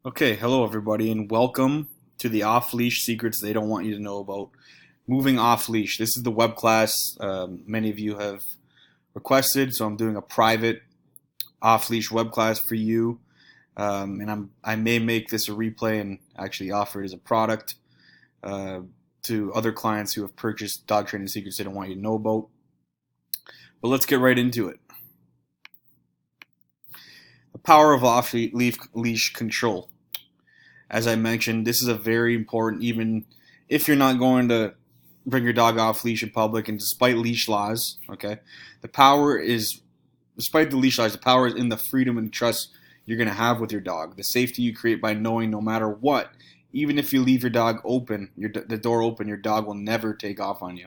Okay, hello everybody, and welcome to the off-leash secrets they don't want you to know about. Moving off-leash. This is the web class many of you have requested, so I'm doing a private off-leash web class for you, and I may make this a replay and actually offer it as a product uh, to other clients who have purchased dog training secrets they don't want you to know about. But let's get right into it. The power of off-leash control. As I mentioned, this is a very important, even if you're not going to bring your dog off leash in public, and despite leash laws, okay, the power is, despite the leash laws, the power is in the freedom and trust you're going to have with your dog. The safety you create by knowing no matter what, even if you leave your dog open, the door open, your dog will never take off on you.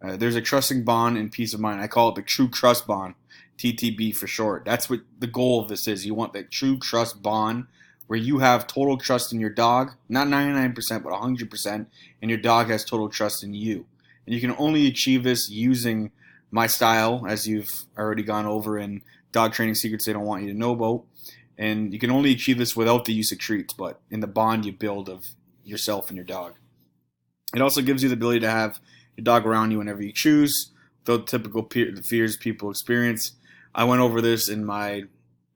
There's a trusting bond and peace of mind. I call it the true trust bond, TTB for short. That's what the goal of this is. You want that true trust bond where you have total trust in your dog, not 99%, but 100%, and your dog has total trust in you. And you can only achieve this using my style, as you've already gone over in dog training secrets they don't want you to know about. And you can only achieve this without the use of treats, but in the bond you build of yourself and your dog. It also gives you the ability to have your dog around you whenever you choose, without typical fears people experience. I went over this in my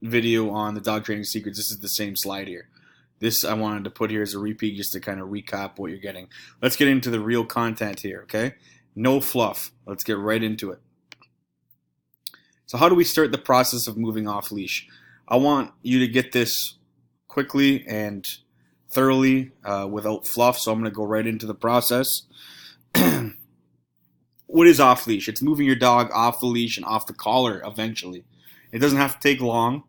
video on the dog training secrets. This is the same slide here. This I wanted to put here as a repeat just to kind of recap what you're getting. Let's get into the real content here, okay? No fluff. Let's get right into it. So how do we start the process of moving off leash? I want you to get this quickly and thoroughly without fluff, so I'm going to go right into the process. What is off leash? It's moving your dog off the leash and off the collar eventually. It doesn't have to take long.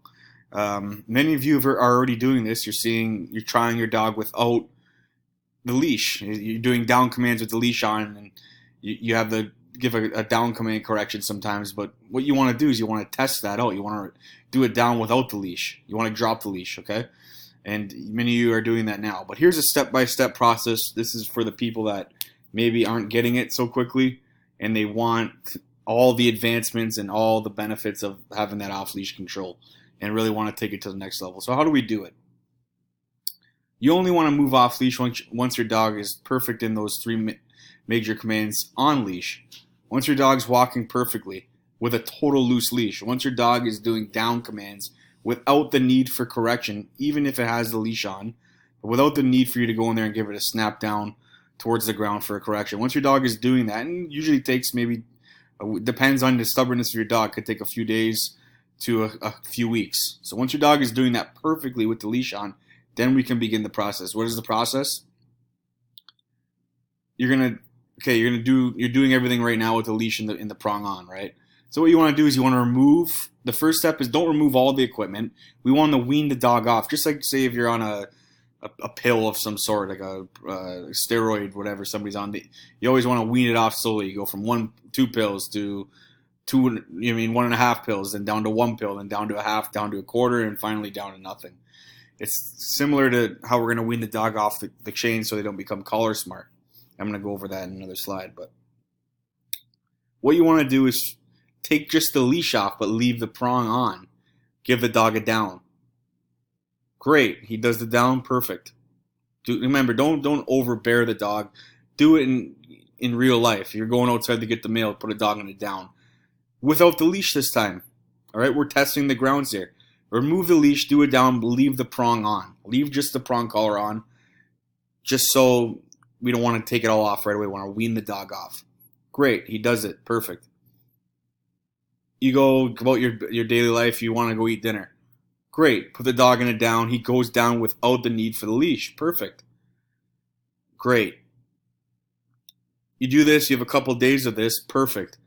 Many of you are already doing this. You're trying your dog without the leash. You're doing down commands with the leash on, and you have to give a down command correction sometimes. But what you want to do is you want to test that out. You want to do it down without the leash. You want to drop the leash, okay? And many of you are doing that now. But here's a step-by-step process. This is for the people that maybe aren't getting it so quickly, and they want all the advancements and all the benefits of having that off-leash control and really want to take it to the next level. So how do we do it? You only want to move off-leash once your dog is perfect in those three major commands on leash. Once your dog's walking perfectly with a total loose leash. Once your dog is doing down commands without the need for correction, even if it has the leash on, but without the need for you to go in there and give it a snap down towards the ground for a correction. Once your dog is doing that, and usually takes maybe, depends on the stubbornness of your dog, could take a few days to a few weeks. So once your dog is doing that perfectly with the leash on, then we can begin the process. What is the process? You're doing everything right now with the leash in the prong on, right? So what you want to do is you want to remove, the first step is don't remove all the equipment. We want to wean the dog off. Just like, say, if you're on a pill of some sort, like a steroid, whatever somebody's on, you always want to wean it off slowly. You go from 2 pills to 1.5 pills, then down to 1 pill, then down to a half, down to a quarter, and finally down to nothing. It's similar to how we're going to wean the dog off the chain so they don't become collar smart. I'm going to go over that in another slide. But what you want to do is take just the leash off, but leave the prong on. Give the dog a down. Great. He does the down. Perfect. Remember, don't overbear the dog. Do it in real life. You're going outside to get the mail, put a dog in a down. Without the leash this time. All right, we're testing the grounds here. Remove the leash, do it down, leave the prong on. Leave just the prong collar on, just so we don't want to take it all off right away. We want to wean the dog off. Great, he does it. Perfect. You go about your daily life, you want to go eat dinner. Great, put the dog in a down. He goes down without the need for the leash. Perfect. Great. You do this, you have a couple days of this. Perfect.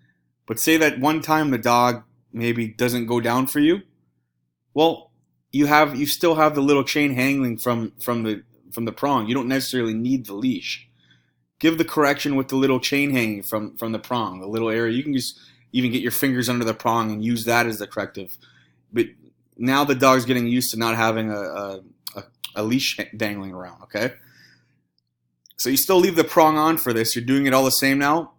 But say that one time the dog maybe doesn't go down for you. Well, you still have the little chain hanging from the prong. You don't necessarily need the leash. Give the correction with the little chain hanging from the prong, the little area. You can just even get your fingers under the prong and use that as the corrective. But now the dog's getting used to not having a leash dangling around, okay? So you still leave the prong on for this. You're doing it all the same now.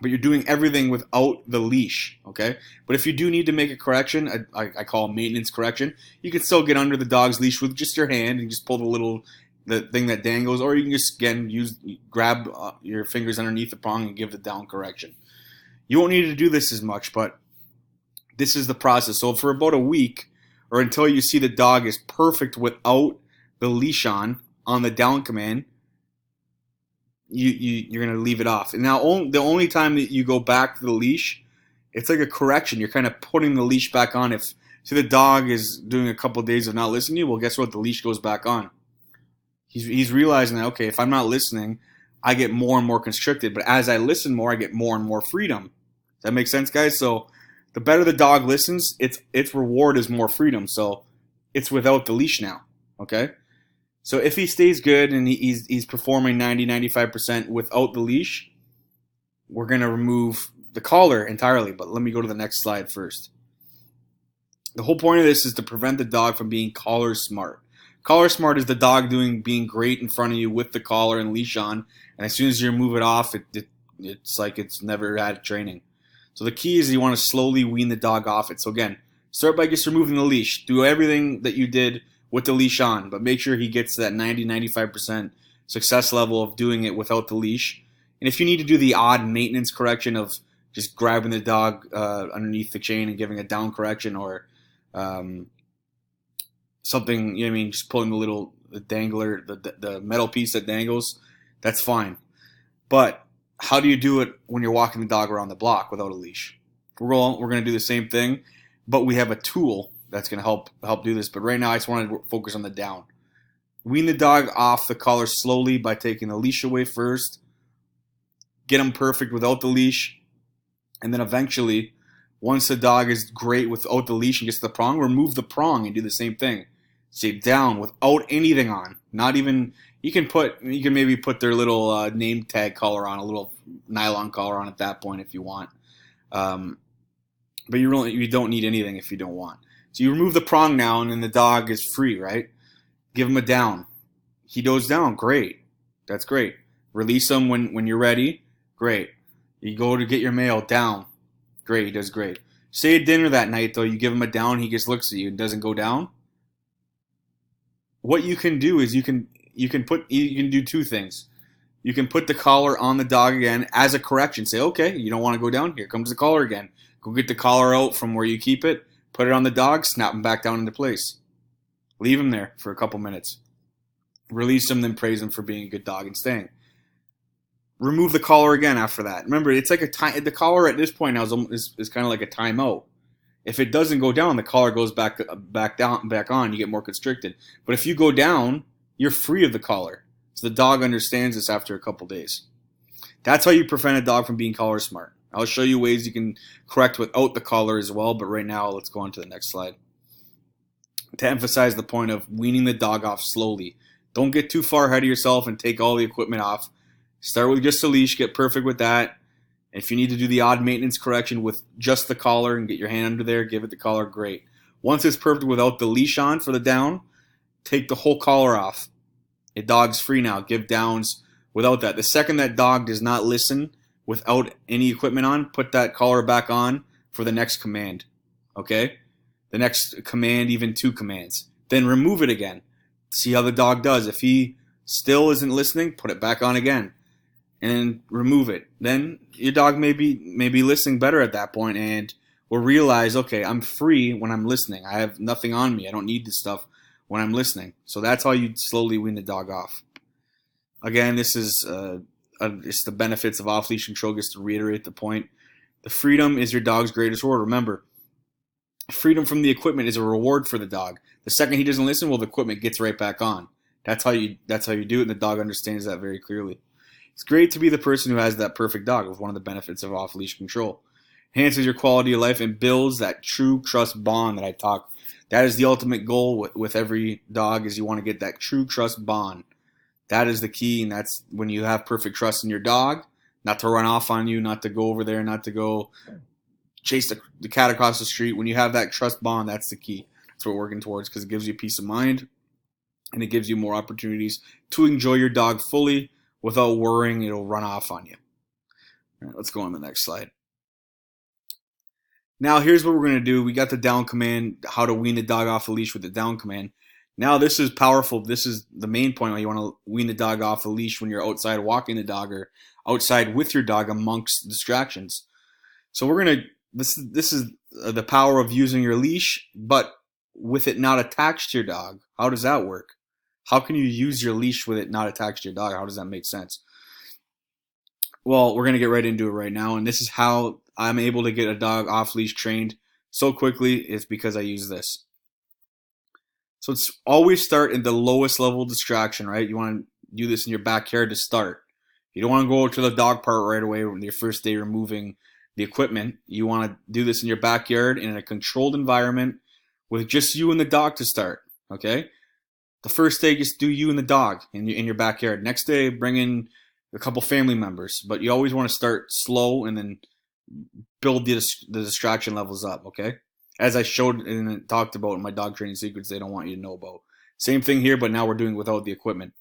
but you're doing everything without the leash, okay? But if you do need to make a correction, I call a maintenance correction, you can still get under the dog's leash with just your hand and just pull the thing that dangles, or you can just, again, grab your fingers underneath the prong and give the down correction. You won't need to do this as much, but this is the process. So for about a week, or until you see the dog is perfect without the leash on the down command, you're going to leave it off. And now the only time that you go back to the leash, it's like a correction. You're kind of putting the leash back on. If the dog is doing a couple of days of not listening to you, well, guess what? The leash goes back on. He's realizing that, okay, if I'm not listening, I get more and more constricted. But as I listen more, I get more and more freedom. Does that make sense, guys? So the better the dog listens, its reward is more freedom. So it's without the leash now, okay? So if he stays good and he's performing 90-95% without the leash, we're going to remove the collar entirely. But let me go to the next slide first. The whole point of this is to prevent the dog from being collar smart. Collar smart is the dog being great in front of you with the collar and leash on, and as soon as you remove it off, it's like it's never had training. So the key is you want to slowly wean the dog off it. So again, start by just removing the leash. Do everything that you did with the leash on, but make sure he gets that 90-95% success level of doing it without the leash. And if you need to do the odd maintenance correction of just grabbing the dog underneath the chain and giving a down correction, or something, you know what I mean, just pulling the dangler, the metal piece that dangles, that's fine. But how do you do it when you're walking the dog around the block without a leash? We're going to do the same thing, but we have a tool that's going to help do this. But right now I just want to focus on the down. Wean the dog off the collar slowly by taking the leash away first. Get him perfect without the leash. And then eventually, once the dog is great without the leash and gets to the prong, remove the prong and do the same thing. Stay down without anything on. Not even, you can maybe put their little name tag collar on, a little nylon collar on at that point if you want. But you don't need anything if you don't want. So you remove the prong now, and then the dog is free, right? Give him a down. He goes down, great. That's great. Release him when you're ready, great. You go to get your mail, down. Great, he does great. Say at dinner that night, though, you give him a down, he just looks at you and doesn't go down. What you can do is you can do two things. You can put the collar on the dog again as a correction. Say, okay, you don't want to go down, here comes the collar again. Go get the collar out from where you keep it, put it on the dog, snap him back down into place. Leave him there for a couple minutes. Release him, then praise him for being a good dog and staying. Remove the collar again after that. Remember, it's like the collar at this point now is kind of like a timeout. If it doesn't go down, the collar goes back on. You get more constricted. But if you go down, you're free of the collar. So the dog understands this after a couple days. That's how you prevent a dog from being collar smart. I'll show you ways you can correct without the collar as well. But right now, let's go on to the next slide. To emphasize the point of weaning the dog off slowly. Don't get too far ahead of yourself and take all the equipment off. Start with just a leash, get perfect with that. If you need to do the odd maintenance correction with just the collar and get your hand under there, give it the collar, great. Once it's perfect without the leash on for the down, take the whole collar off. A dog's free now. Give downs without that. The second that dog does not listen without any equipment on, put that collar back on for the next command. Okay? The next command, even 2 commands. Then remove it again. See how the dog does. If he still isn't listening, put it back on again. And remove it. Then your dog may be listening better at that point and will realize, okay, I'm free when I'm listening. I have nothing on me. I don't need this stuff when I'm listening. So that's how you slowly wean the dog off. Again, this is just the benefits of off-leash control, just to reiterate the point. The freedom is your dog's greatest reward. Remember, freedom from the equipment is a reward for the dog. The second he doesn't listen, well, the equipment gets right back on. That's how you do it, and the dog understands that very clearly. It's great to be the person who has that perfect dog. With one of the benefits of off-leash control. Enhances your quality of life and builds that true trust bond that I talk. That is the ultimate goal with every dog, is you want to get that true trust bond. That is the key, and that's when you have perfect trust in your dog, not to run off on you, not to go over there, not to go chase the cat across the street. When you have that trust bond, that's the key. That's what we're working towards, because it gives you peace of mind, and it gives you more opportunities to enjoy your dog fully without worrying it'll run off on you. All right, let's go on the next slide. Now here's what we're going to do. We got the down command, how to wean the dog off the leash with the down command. Now this is powerful. This is the main point when you want to wean the dog off the leash when you're outside walking the dog or outside with your dog amongst distractions. So we're going to, this is the power of using your leash, but with it not attached to your dog. How does that work? How can you use your leash with it not attached to your dog? How does that make sense? Well, we're going to get right into it right now, and this is how I'm able to get a dog off leash trained so quickly. It's because I use this. So it's always start in the lowest level distraction, right? You want to do this in your backyard to start. You don't want to go to the dog park right away when your first day removing the equipment. You want to do this in your backyard in a controlled environment with just you and the dog to start, okay? The first day, just do you and the dog in your backyard. Next day, bring in a couple family members. But you always want to start slow and then build the distraction levels up, okay? As I showed and talked about in my dog training secrets they don't want you to know about. Same thing here, but now we're doing without the equipment.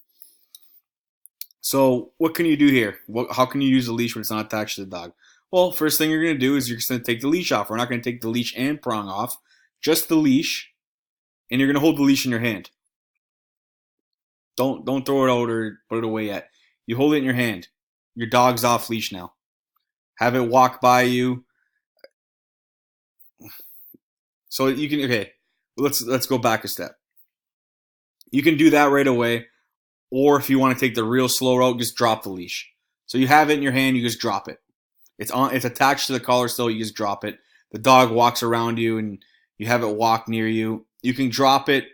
So what can you do here? How can you use the leash when it's not attached to the dog? Well, first thing you're going to do is you're just going to take the leash off. We're not going to take the leash and prong off, just the leash, and you're going to hold the leash in your hand. Don't throw it out or put it away yet. You hold it in your hand. Your dog's off leash now. Have it walk by you. So you can, okay, let's go back a step. You can do that right away, or if you want to take the real slow route, just drop the leash. So you have it in your hand, you just drop it. It's attached to the collar still, you just drop it. The dog walks around you and you have it walk near you. You can drop it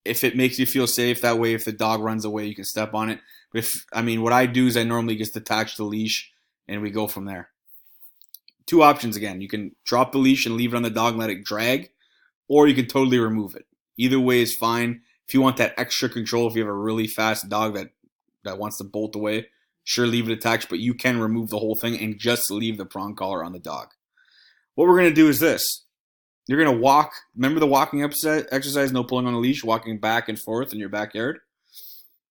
if it makes you feel safe. That way, if the dog runs away, you can step on it. But what I do is I normally just detach the leash and we go from there. Two options again. You can drop the leash and leave it on the dog and let it drag, or you can totally remove it. Either way is fine. If you want that extra control, if you have a really fast dog that wants to bolt away, sure, leave it attached, but you can remove the whole thing and just leave the prong collar on the dog. What we're going to do is this. You're going to walk. Remember the walking exercise, no pulling on the leash, walking back and forth in your backyard?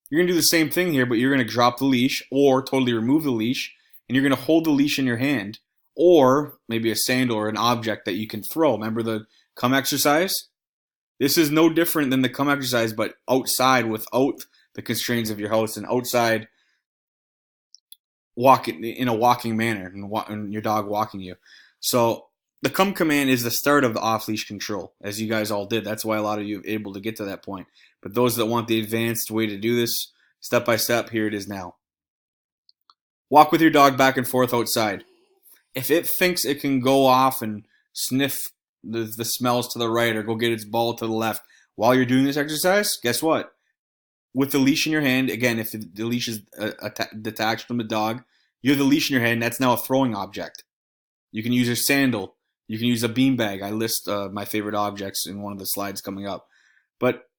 You're going to do the same thing here, but you're going to drop the leash or totally remove the leash, and you're going to hold the leash in your hand, or maybe a sandal or an object that you can throw. Remember the come exercise? This is no different than the come exercise, but outside without the constraints of your house and outside walking in a walking manner and your dog walking you. So the come command is the start of the off-leash control, as you guys all did. That's why a lot of you are able to get to that point. But those that want the advanced way to do this, step by step, here it is now. Walk with your dog back and forth outside. If it thinks it can go off and sniff the smells to the right or go get its ball to the left while you're doing this exercise, guess what? With the leash in your hand, again, if the leash is detached from the dog, you have the leash in your hand. That's now a throwing object. You can use a sandal. You can use a beanbag. I list my favorite objects in one of the slides coming up. But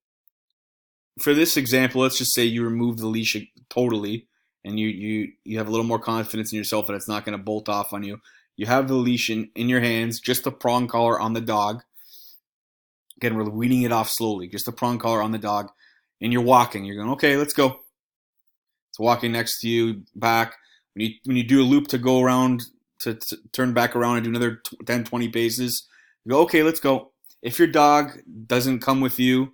for this example, let's just say you remove the leash totally, and you have a little more confidence in yourself that it's not going to bolt off on you. You have the leash in your hands, just the prong collar on the dog. Again, we're weaning it off slowly, just the prong collar on the dog. And you're walking. You're going, okay, let's go. It's walking next to you, back. When you do a loop to go around, to turn back around and do another 10, 20 paces, you go, okay, let's go. If your dog doesn't come with you,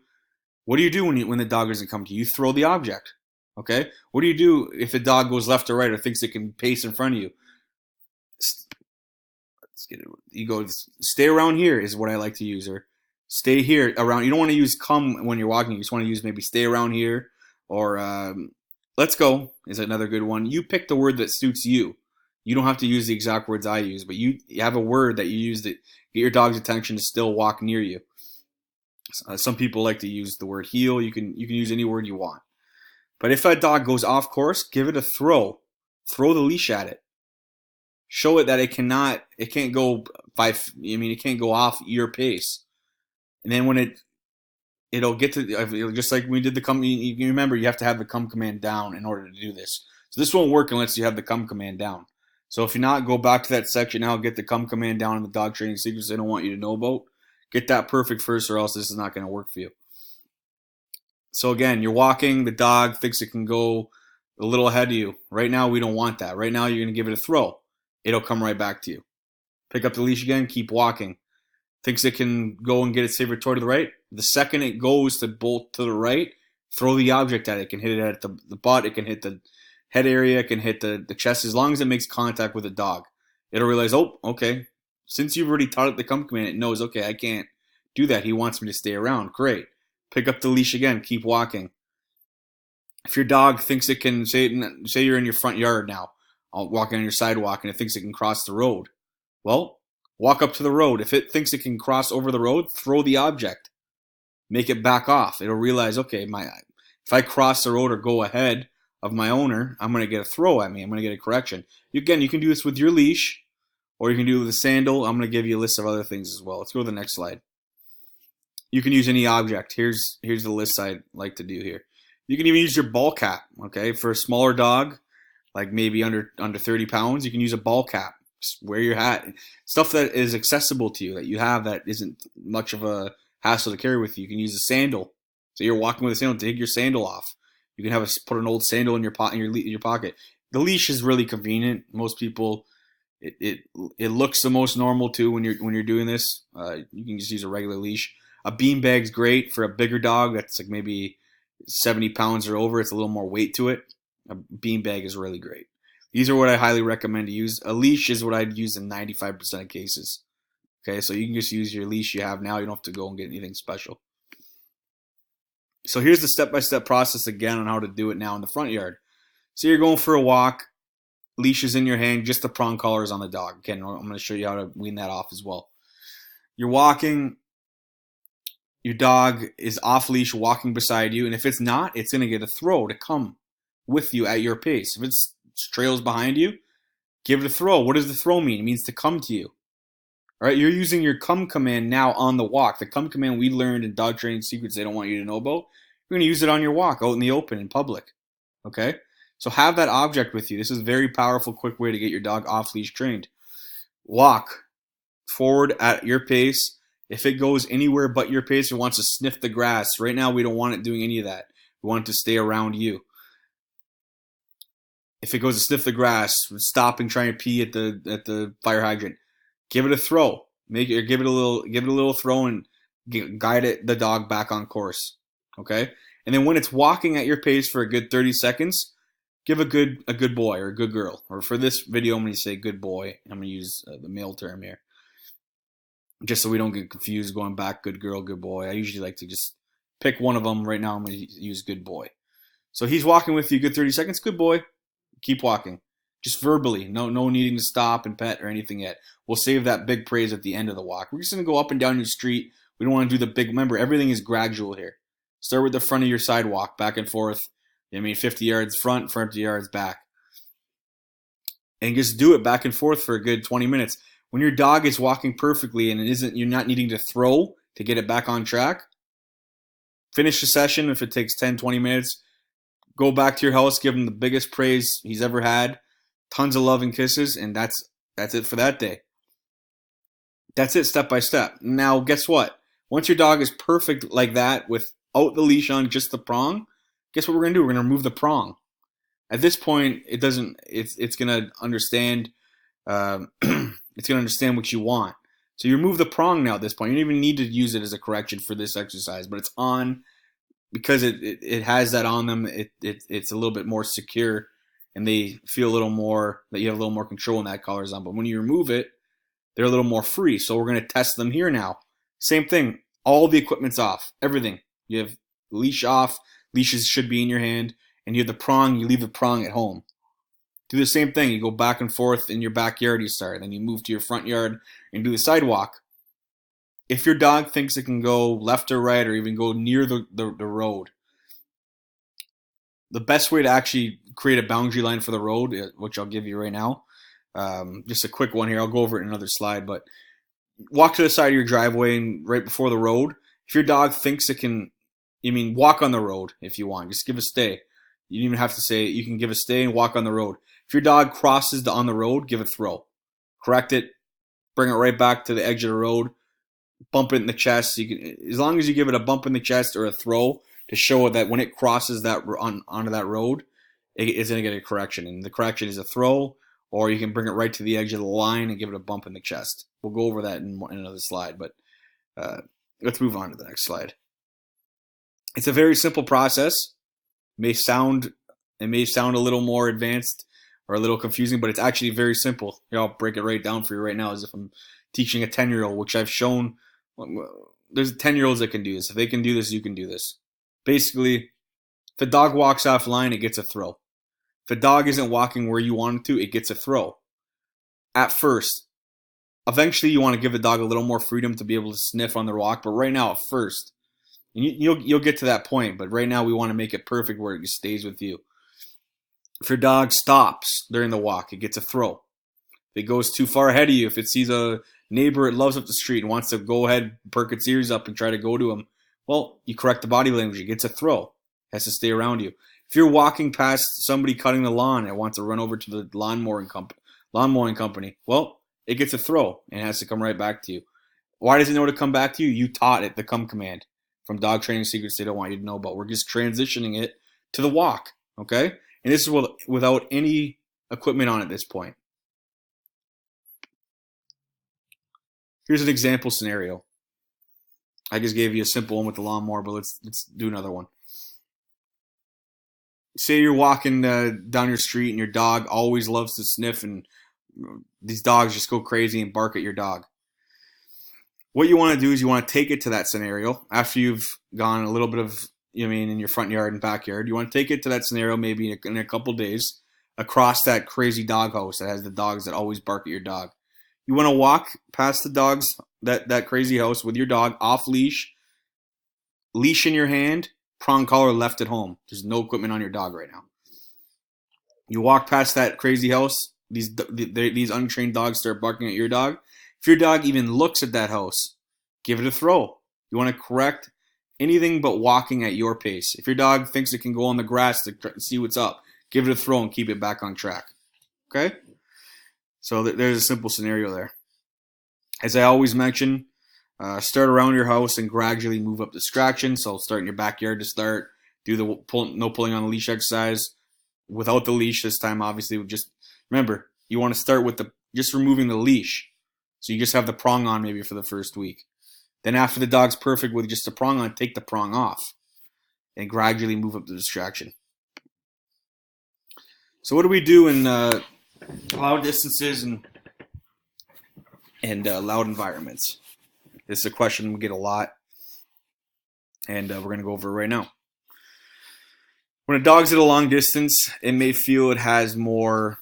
what do you do when the dog doesn't come to you? You throw the object. Okay? What do you do if the dog goes left or right or thinks it can pace in front of you? Let's get it. You go, stay around here is what I like to use, or stay here around. You don't want to use come when you're walking. You just want to use maybe stay around here, or let's go is another good one. You pick the word that suits you. You don't have to use the exact words I use, but you have a word that you use that get your dog's attention to still walk near you. Some people like to use the word heel. You can use any word you want. But if a dog goes off course, give it a throw. Throw the leash at it. Show it that it can't go it can't go off your pace. And then when it'll get to, just like we did the come, you remember you have to have the come command down in order to do this. So this won't work unless you have the come command down. So if you're not, go back to that section now, get the come command down in the dog training secrets they don't want you to know about. Get that perfect first, or else this is not going to work for you. So again, you're walking, the dog thinks it can go a little ahead of you. Right now, we don't want that. Right now, you're going to give it a throw. it'll come right back to you. Pick up the leash again, keep walking. Thinks it can go and get its favorite toy to the right. The second it goes to bolt to the right, throw the object at it. It can hit it at the butt, it can hit the head area, it can hit the chest. As long as it makes contact with the dog, it'll realize, oh, okay. Since you've already taught it the come command, it knows, okay, I can't do that. He wants me to stay around. Great. Pick up the leash again, keep walking. If your dog thinks it can, say you're in your front yard now, walking on your sidewalk, and it thinks it can cross the road, well, walk up to the road. If it thinks it can cross over the road, throw the object. Make it back off. It'll realize, okay, if I cross the road or go ahead of my owner, I'm going to get a throw at me. I'm going to get a correction. Again, you can do this with your leash, or you can do it with a sandal. I'm going to give you a list of other things as well. Let's go to the next slide. You can use any object. Here's the list I like to do here. You can even use your ball cap, okay? For a smaller dog, like maybe under 30 pounds, you can use a ball cap. Just wear your hat. Stuff that is accessible to you, that you have, that isn't much of a hassle to carry with you. You can use a sandal. So you're walking with a sandal, take your sandal off. You can put an old sandal in your pocket. The leash is really convenient. Most people, it looks the most normal too when you're doing this. You can just use a regular leash. A beanbag's great for a bigger dog that's like maybe 70 pounds or over. It's a little more weight to it. A beanbag is really great. These are what I highly recommend to use. A leash is what I'd use in 95% of cases. Okay, so you can just use your leash you have now. You don't have to go and get anything special. So here's the step-by-step process again on how to do it now in the front yard. So you're going for a walk. Leash is in your hand. Just the prong collar is on the dog. Again, I'm going to show you how to wean that off as well. You're walking. Your dog is off leash, walking beside you, and if it's not, it's going to get a throw to come with you at your pace. If it trails behind you, give it a throw. What does the throw mean? It means to come to you. All right, you're using your come command now on the walk. The come command we learned in dog training secrets they don't want you to know about. You're going to use it on your walk, out in the open, in public. Okay? So have that object with you. This is a very powerful, quick way to get your dog off leash trained. Walk forward at your pace. If it goes anywhere but your pace, it wants to sniff the grass. Right now, we don't want it doing any of that. We want it to stay around you. If it goes to sniff the grass, stop and try and pee at the fire hydrant, give it a throw. Give it a little throw and guide the dog back on course. Okay, and then when it's walking at your pace for a good 30 seconds, give a good boy or a good girl. Or for this video, I'm going to say good boy. I'm going to use the male term here, just so we don't get confused going back. Good girl, good boy. I usually like to just pick one of them. Right now, I'm going to use good boy. So he's walking with you a good 30 seconds. Good boy. Keep walking. Just verbally. No needing to stop and pet or anything yet. We'll save that big praise at the end of the walk. We're just going to go up and down your street. We don't want to do the big. Remember, everything is gradual here. Start with the front of your sidewalk, back and forth. 50 yards front, 50 yards back. And just do it back and forth for a good 20 minutes. When your dog is walking perfectly and you're not needing to throw to get it back on track, finish the session. If it takes 10, 20 minutes, go back to your house, give him the biggest praise he's ever had, tons of love and kisses, and that's it for that day. That's it, step by step. Now, guess what? Once your dog is perfect like that, without the leash on, just the prong, guess what we're going to do? We're going to remove the prong. At this point, it's going to understand. It's going to understand what you want. So you remove the prong now at this point. You don't even need to use it as a correction for this exercise, but it's on because it has that on them. It's a little bit more secure, and they feel a little more that you have a little more control when that collar is on. But when you remove it, they're a little more free. So we're going to test them here now. Same thing. All the equipment's off. Everything. You have leash off. Leashes should be in your hand. And you have the prong. You leave the prong at home. Do the same thing. You go back and forth in your backyard. You start. Then you move to your front yard and do the sidewalk. If your dog thinks it can go left or right or even go near the road, the best way to actually create a boundary line for the road, which I'll give you right now, just a quick one here. I'll go over it in another slide, but walk to the side of your driveway and right before the road. If your dog thinks it can, walk on the road if you want. Just give a stay. You don't even have to say it. You can give a stay and walk on the road. If your dog crosses on the road, give a throw. Correct it. Bring it right back to the edge of the road. Bump it in the chest. As long as you give it a bump in the chest or a throw to show it that when it crosses that onto that road, it's going to get a correction. And the correction is a throw or you can bring it right to the edge of the line and give it a bump in the chest. We'll go over that in another slide, but let's move on to the next slide. It's a very simple process. It may sound a little more advanced or a little confusing, but it's actually very simple. Here, I'll break it right down for you right now as if I'm teaching a 10-year-old, which I've shown. There's 10-year-olds that can do this. If they can do this, you can do this. Basically, if the dog walks off line, it gets a throw. If the dog isn't walking where you want it to, it gets a throw. At first. Eventually, you want to give the dog a little more freedom to be able to sniff on the walk, but right now, at first, you'll get to that point, but right now we want to make it perfect where it stays with you. If your dog stops during the walk, it gets a throw. If it goes too far ahead of you, if it sees a neighbor it loves up the street and wants to go ahead, perk its ears up and try to go to him, well, you correct the body language. It gets a throw. It has to stay around you. If you're walking past somebody cutting the lawn and wants to run over to the lawn mowing company, well, it gets a throw and it has to come right back to you. Why does it know to come back to you? You taught it the come command from dog training secrets they don't want you to know about. We're just transitioning it to the walk, okay? And this is without any equipment on at this point. Here's an example scenario. I just gave you a simple one with the lawnmower, but let's do another one. Say you're walking down your street and your dog always loves to sniff, and these dogs just go crazy and bark at your dog. What you want to do is you want to take it to that scenario after you've gone a little bit of, in your front yard and backyard. You want to take it to that scenario maybe in a couple days across that crazy dog house that has the dogs that always bark at your dog. You want to walk past the dogs, that crazy house with your dog off leash in your hand, prong collar left at home. There's no equipment on your dog right now. You walk past that crazy house, these untrained dogs start barking at your dog. If your dog even looks at that house, give it a throw. You want to correct anything but walking at your pace. If your dog thinks it can go on the grass to see what's up, give it a throw and keep it back on track. Okay? So there's a simple scenario there. As I always mention, start around your house and gradually move up distraction. So start in your backyard to start. Do the no pulling on the leash exercise without the leash this time. Obviously, just remember you want to start with just removing the leash. So you just have the prong on maybe for the first week. Then after the dog's perfect with just the prong on, take the prong off and gradually move up the distraction. So what do we do in loud distances and loud environments? This is a question we get a lot, and we're going to go over it right now. When a dog's at a long distance, it may feel it has more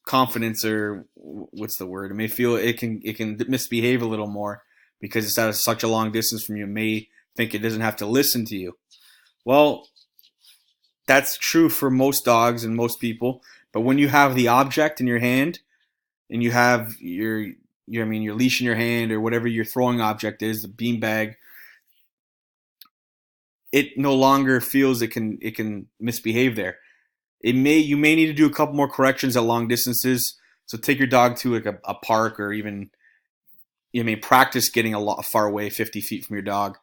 confidence, or what's the word? It may feel it can misbehave a little more because it's at such a long distance from you. It may think it doesn't have to listen to you. Well, that's true for most dogs and most people. But when you have the object in your hand and you have your leash in your hand or whatever your throwing object is, the beanbag, it no longer feels it can misbehave there. You may need to do a couple more corrections at long distances. So take your dog to like a park, or even practice getting a lot far away, 50 feet from your dog,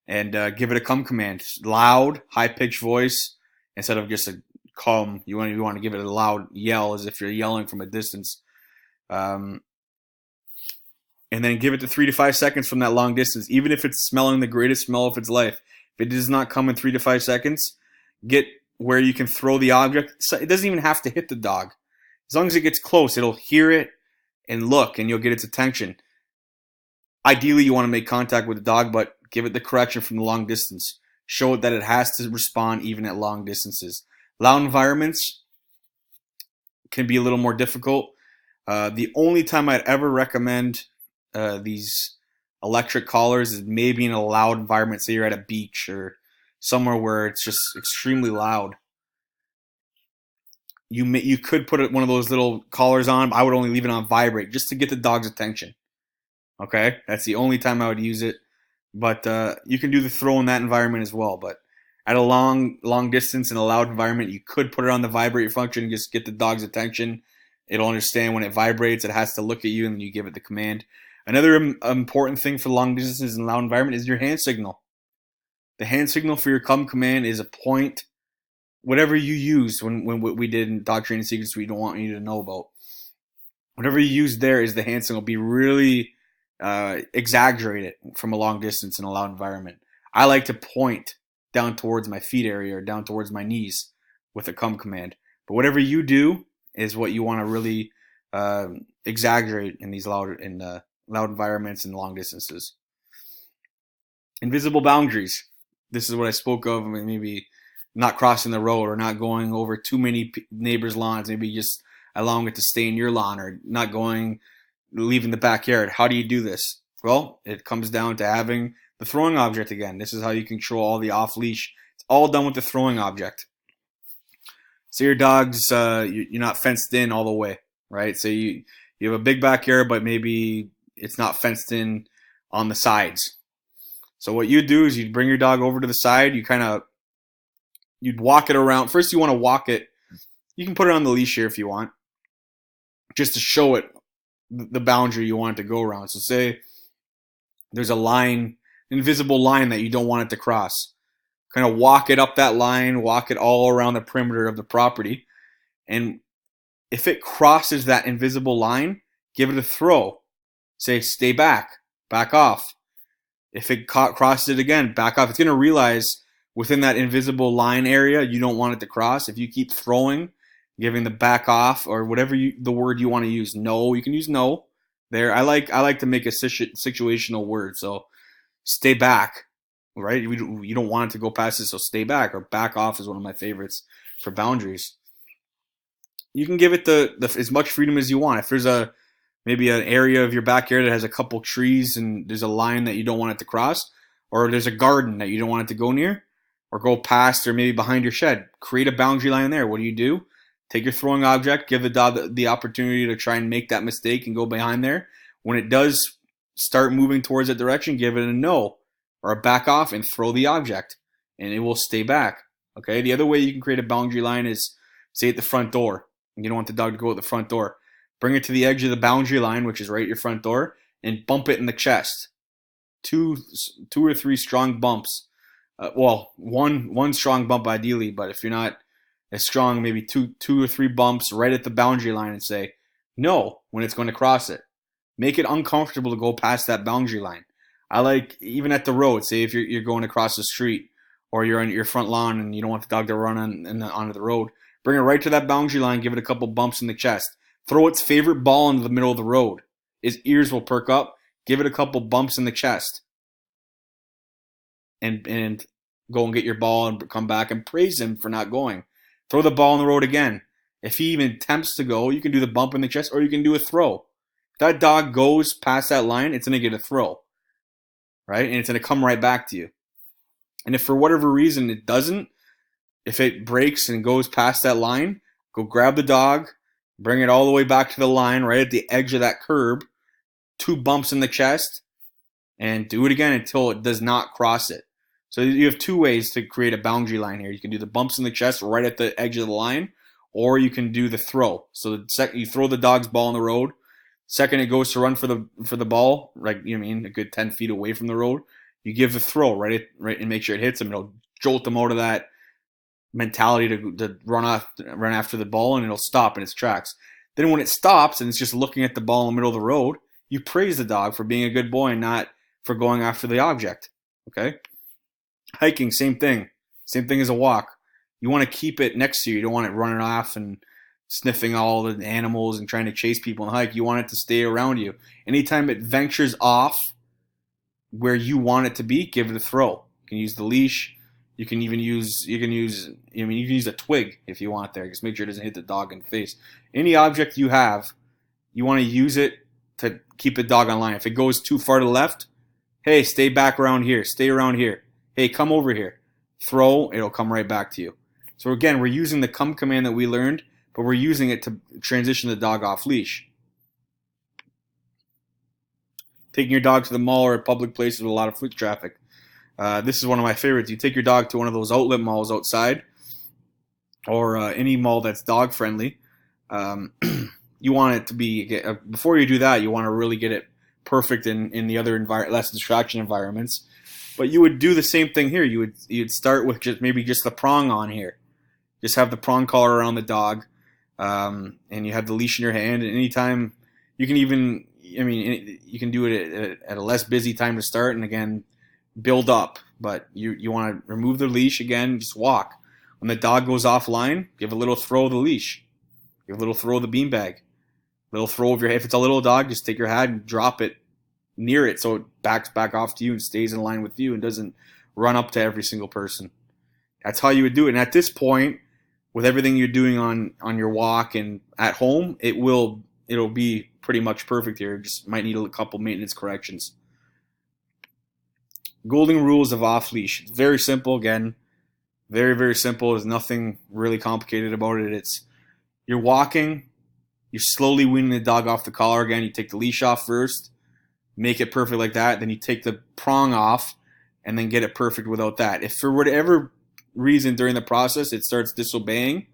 and give it a come command, loud, high pitched voice instead of just a come. You want to give it a loud yell as if you're yelling from a distance, and then give it to 3 to 5 seconds from that long distance, even if it's smelling the greatest smell of its life. If it does not come in 3 to 5 seconds, get where you can throw the object. It doesn't even have to hit the dog. As long as it gets close, it'll hear it and look, and you'll get its attention. Ideally, you want to make contact with the dog, but give it the correction from the long distance. Show it that it has to respond even at long distances. Loud environments can be a little more difficult. The only time I'd ever recommend these electric collars is maybe in a loud environment. Say you're at a beach or somewhere where it's just extremely loud. You could put one of those little collars on. I would only leave it on vibrate just to get the dog's attention. Okay, that's the only time I would use it. But you can do the throw in that environment as well. But at a long distance in a loud environment, you could put it on the vibrate function and just get the dog's attention. It'll understand when it vibrates, it has to look at you, and you give it the command. Another important thing for long distances in a loud environment is your hand signal. The hand signal for your come command is a point, whatever you use when we did in Dog Training Secrets we don't want you to know about. whatever you use there is the hand signal. Be really exaggerated from a long distance in a loud environment. I like to point down towards my feet area or down towards my knees with a come command. But whatever you do is what you want to really exaggerate in these loud environments and long distances. Invisible boundaries. This is what I spoke of. Maybe not crossing the road or not going over too many neighbors' lawns. Maybe just allowing it to stay in your lawn or not leaving the backyard. How do you do this? Well, it comes down to having the throwing object again. This is how you control all the off leash. It's all done with the throwing object. So your dog's you're not fenced in all the way, right? So you have a big backyard, but maybe it's not fenced in on the sides. So what you do is you'd bring your dog over to the side. You'd walk it around. First, you want to walk it. You can put it on the leash here if you want, just to show it the boundary you want it to go around. So say there's a line, invisible line that you don't want it to cross. Kind of walk it up that line, walk it all around the perimeter of the property. And if it crosses that invisible line, give it a throw. Say, stay back, back off. If it crosses it again, back off. It's going to realize within that invisible line area, you don't want it to cross. If you keep throwing, giving the back off or whatever the word you want to use, no, you can use no there. I like to make a situational word. So stay back, right? You don't want it to go past it, so stay back, or back off is one of my favorites for boundaries. You can give it the as much freedom as you want. If there's maybe an area of your backyard that has a couple trees and there's a line that you don't want it to cross, or there's a garden that you don't want it to go near or go past, or maybe behind your shed, create a boundary line there. What do? Take your throwing object, give the dog the opportunity to try and make that mistake and go behind there. When it does start moving towards that direction, give it a no or a back off and throw the object, and it will stay back. Okay. The other way you can create a boundary line is, say, at the front door. You don't want the dog to go at the front door. Bring it to the edge of the boundary line, which is right at your front door, and bump it in the chest. Two or three strong bumps. One strong bump ideally, but if you're not as strong, maybe two or three bumps right at the boundary line and say no when it's going to cross it. Make it uncomfortable to go past that boundary line. I like, even at the road, say if you're going across the street or you're on your front lawn and you don't want the dog to run onto the road, bring it right to that boundary line, give it a couple bumps in the chest. Throw its favorite ball into the middle of the road. Its ears will perk up. Give it a couple bumps in the chest. And go and get your ball and come back and praise him for not going. Throw the ball on the road again. If he even attempts to go, you can do the bump in the chest or you can do a throw. If that dog goes past that line, it's going to get a throw. Right? And it's going to come right back to you. And if for whatever reason it doesn't, if it breaks and goes past that line, go grab the dog, bring it all the way back to the line, right at the edge of that curb, 2 bumps in the chest, and do it again until it does not cross it. So you have 2 ways to create a boundary line here. You can do the bumps in the chest right at the edge of the line, or you can do the throw. So the second you throw the dog's ball on the road, second it goes to run for the ball, like a good 10 feet away from the road, you give the throw right and make sure it hits him. It'll jolt them out of that mentality to run after the ball, and it'll stop in its tracks. Then when it stops and it's just looking at the ball in the middle of the road, you praise the dog for being a good boy and not for going after the object. Okay? Hiking, same thing. Same thing as a walk. You want to keep it next to you. You don't want it running off and sniffing all the animals and trying to chase people on the hike. You want it to stay around you. Anytime it ventures off where you want it to be, give it a throw. You can use the leash. You can use a twig if you want there. Just make sure it doesn't hit the dog in the face. Any object you have, you want to use it to keep the dog on line. If it goes too far to the left, hey, stay back around here. Stay around here. Hey, come over here. Throw, it'll come right back to you. So again, we're using the come command that we learned, but we're using it to transition the dog off leash. Taking your dog to the mall or a public place with a lot of foot traffic. This is one of my favorites. You take your dog to one of those outlet malls outside, or any mall that's dog friendly. You want it to be, before you do that, you want to really get it perfect in the other less distraction environments. But you would do the same thing here. You'd start with just the prong on here. Just have the prong collar around the dog, and you have the leash in your hand. And anytime You can even, I mean, you can do it at a less busy time to start, and again, build up. But you want to remove the leash again, just walk. When the dog goes offline, give a little throw of the leash, give a little throw of the beanbag, little throw of your. If it's a little dog, just take your hat and drop it near it so it backs back off to you and stays in line with you and doesn't run up to every single person. That's how you would do it. And at this point, with everything you're doing on your walk and at home, it'll be pretty much perfect here. Just might need a couple maintenance corrections. Golden rules of off leash. It's very simple. Again, very, very simple. There's nothing really complicated about it. It's you're walking, you're slowly weaning the dog off the collar again. You take the leash off first, make it perfect like that. Then you take the prong off and then get it perfect without that. If for whatever reason during the process it starts disobeying,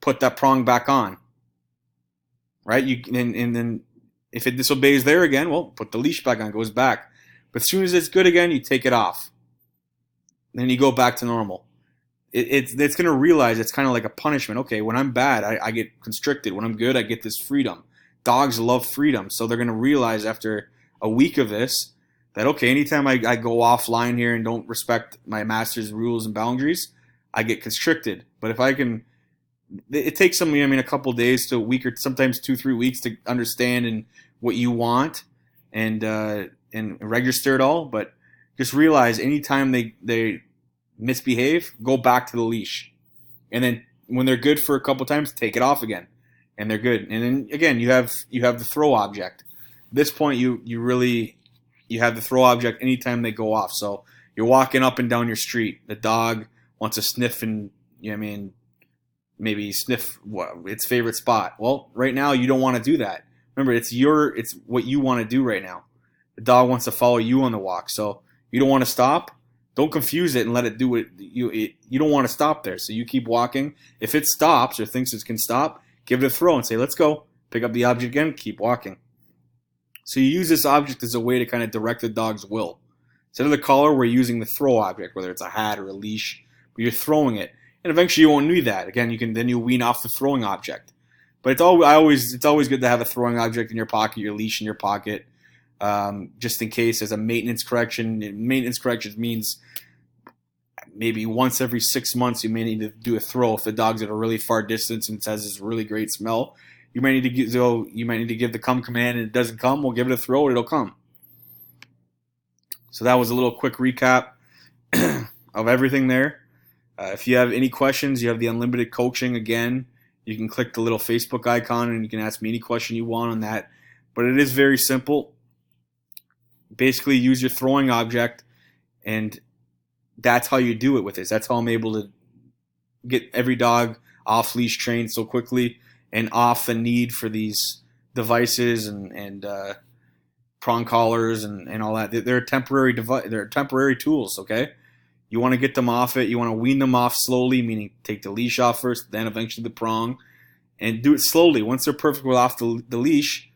put that prong back on. Right? And then if it disobeys there again, well, put the leash back on, goes back. But as soon as it's good again, you take it off. Then you go back to normal. It's going to realize it's kind of like a punishment. Okay, when I'm bad, I get constricted. When I'm good, I get this freedom. Dogs love freedom. So they're going to realize after a week of this that, okay, anytime I go offline here and don't respect my master's rules and boundaries, I get constricted. But if I can, it takes some, a couple days to a week or sometimes 2-3 weeks to understand and what you want and register it all. But just realize anytime they misbehave, go back to the leash. And then when they're good for a couple times, take it off again. And they're good. And then again, you have the throw object. At this point, you have the throw object anytime they go off. So you're walking up and down your street. The dog wants to sniff and maybe sniff its favorite spot. Well, right now you don't want to do that. Remember, it's what you want to do right now. The dog wants to follow you on the walk. So you don't want to stop. Don't confuse it and let it do it. You don't want to stop there. So you keep walking. If it stops or thinks it can stop, give it a throw and say, let's go. Pick up the object again, keep walking. So you use this object as a way to kind of direct the dog's will. Instead of the collar, we're using the throw object, whether it's a hat or a leash, but you're throwing it. And eventually you won't need that. Again, you wean off the throwing object. But it's always good to have a throwing object in your pocket, your leash in your pocket, just in case as a maintenance correction. Maintenance corrections means maybe once every 6 months you may need to do a throw if the dog's at a really far distance and it has this really great smell. You might need to give the come command and it doesn't come. We'll give it a throw and it'll come. So that was a little quick recap of everything there. If you have any questions, you have the unlimited coaching again. You can click the little Facebook icon and you can ask me any question you want on that. But it is very simple. Basically, use your throwing object, and that's how you do it with this. That's how I'm able to get every dog off leash trained so quickly and off the need for these devices and prong collars and all that. They're temporary they're temporary tools. Okay, you want to get them off it. You want to wean them off slowly, meaning take the leash off first, then eventually the prong, and do it slowly. Once they're perfect with off the leash,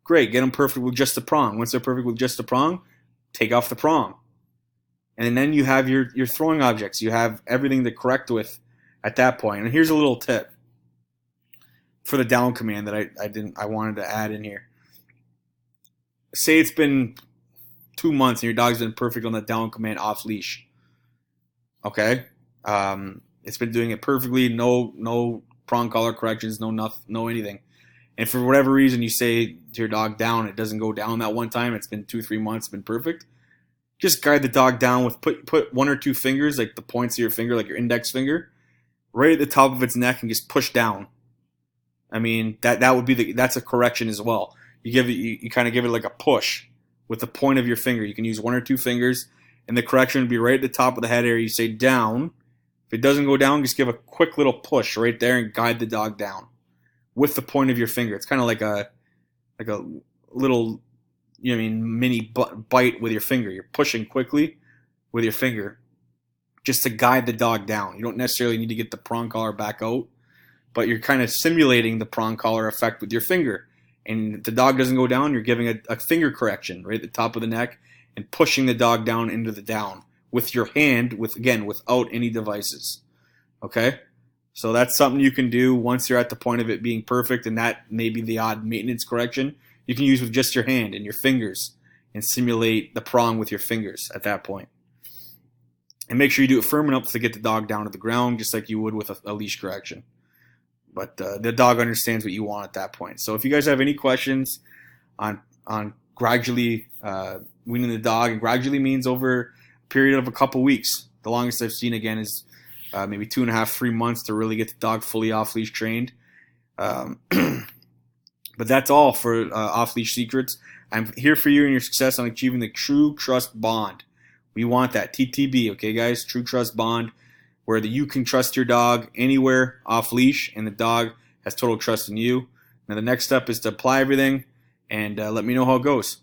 great. Get them perfect with just the prong. Once they're perfect with just the prong, take off the prong. And then you have your throwing objects. You have everything to correct with at that point. And here's a little tip for the down command that I wanted to add in here. Say it's been 2 months and your dog's been perfect on the down command off leash. Okay? It's been doing it perfectly. No prong collar corrections. No anything. And for whatever reason you say to your dog down, it doesn't go down that one time. It's been 2-3 months. It's been perfect. Just guide the dog down with put 1 or 2 fingers, like the points of your finger, like your index finger, right at the top of its neck, and just push down. I mean, that would be that's a correction as well. You kind of give it like a push with the point of your finger. You can use 1 or 2 fingers, and the correction would be right at the top of the head area. You say down. If it doesn't go down, just give a quick little push right there and guide the dog down with the point of your finger. It's kind of like a little, mini bite with your finger. You're pushing quickly with your finger just to guide the dog down. You don't necessarily need to get the prong collar back out, but you're kind of simulating the prong collar effect with your finger. And if the dog doesn't go down, you're giving a finger correction right at the top of the neck and pushing the dog down into the down with your hand, without any devices. Okay? So that's something you can do once you're at the point of it being perfect, and that may be the odd maintenance correction. you can use with just your hand and your fingers and simulate the prong with your fingers at that point. And make sure you do it firm enough to get the dog down to the ground, just like you would with a leash correction. But the dog understands what you want at that point. So if you guys have any questions on gradually weaning the dog, and gradually means over a period of a couple weeks. The longest I've seen, again, is maybe 2.5, 3 months to really get the dog fully off-leash trained. But that's all for Off-Leash Secrets. I'm here for you and your success on achieving the True Trust Bond. We want that. TTB, okay, guys? True Trust Bond, where you can trust your dog anywhere off-leash, and the dog has total trust in you. Now, the next step is to apply everything, and let me know how it goes.